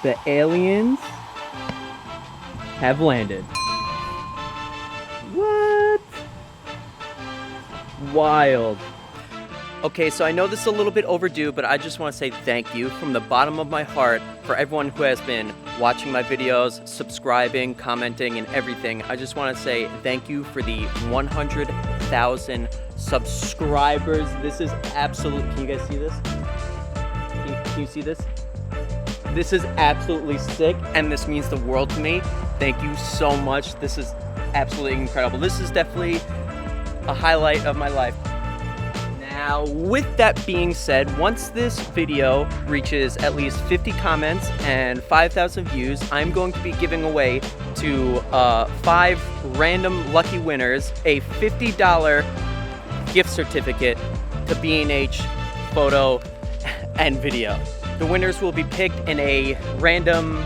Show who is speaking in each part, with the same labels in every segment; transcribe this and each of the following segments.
Speaker 1: The aliens have landed. What? Wild. Okay, so I know this is a little bit overdue, but I just want to say thank you from the bottom of my heart for everyone who has been watching my videos, subscribing, commenting, and everything. I just want to say thank you for the 100,000 subscribers. This is absolute. Can you guys see this? Can you see this? This is absolutely sick, and this means the world to me. Thank you so much. This is absolutely incredible. This is definitely a highlight of my life. Now, with that being said, once this video reaches at least 50 comments and 5,000 views, I'm going to be giving away to 5 random lucky winners a $50 gift certificate to B&H Photo and Video. The winners will be picked in a random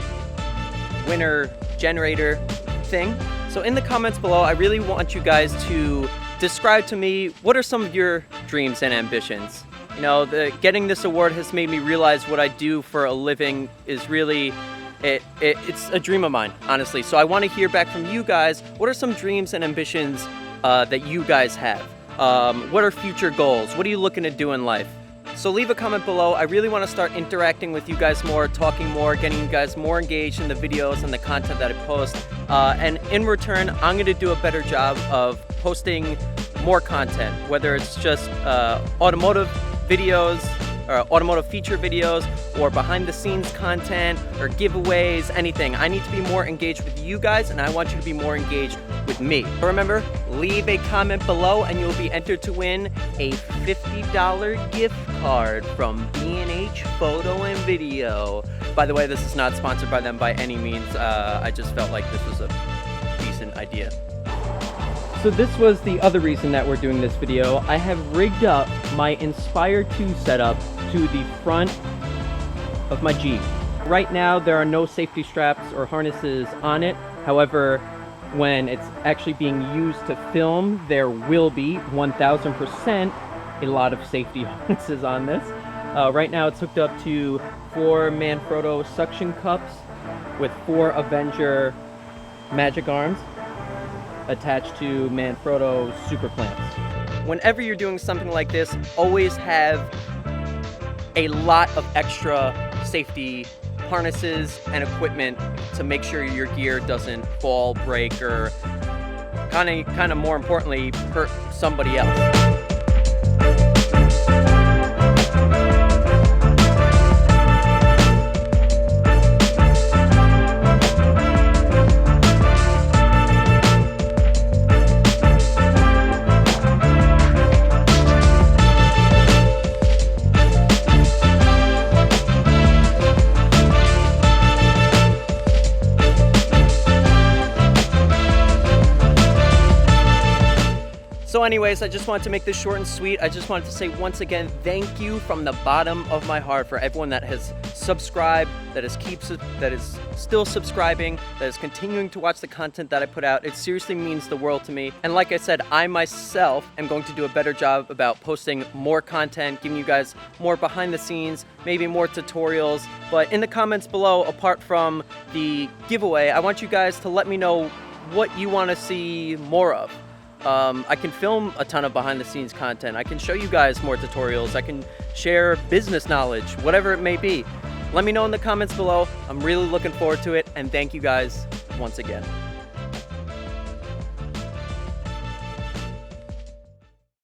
Speaker 1: winner generator thing. So in the comments below, I really want you guys to describe to me what are some of your dreams and ambitions. You know, getting this award has made me realize what I do for a living is really, it's a dream of mine, honestly. So I want to hear back from you guys. What are some dreams and ambitions that you guys have? What are future goals? What are you looking to do in life? So leave a comment below. I really want to start interacting with you guys more, talking more, getting you guys more engaged in the videos and the content that I post. And in return, I'm going to do a better job of posting more content, whether it's just automotive videos, or automotive feature videos, or behind the scenes content, or giveaways, anything. I need to be more engaged with you guys, and I want you to be more engaged with me. But remember, leave a comment below and you'll be entered to win a $50 gift card from B&H Photo and Video. By the way, this is not sponsored by them by any means. I just felt like this was a decent idea. So this was the other reason that we're doing this video. I have rigged up my Inspire 2 setup to the front of my Jeep. Right now there are no safety straps or harnesses on it. However, when it's actually being used to film, there will be 1000% a lot of safety harnesses on this. Right now it's hooked up to 4 Manfrotto suction cups with 4 Avenger magic arms attached to Manfrotto super clamps. Whenever you're doing something like this, always have a lot of extra safety harnesses and equipment to make sure your gear doesn't fall, break, or kind of more importantly, hurt somebody else. So anyways, I just wanted to make this short and sweet. I just wanted to say once again, thank you from the bottom of my heart for everyone that has subscribed, that is still subscribing, that is continuing to watch the content that I put out. It seriously means the world to me. And like I said, I myself am going to do a better job about posting more content, giving you guys more behind the scenes, maybe more tutorials. But in the comments below, apart from the giveaway, I want you guys to let me know what you want to see more of. I can film a ton of behind the scenes content. I can show you guys more tutorials. I can share business knowledge, whatever it may be. Let me know in the comments below. I'm really looking forward to it, and thank you guys once again.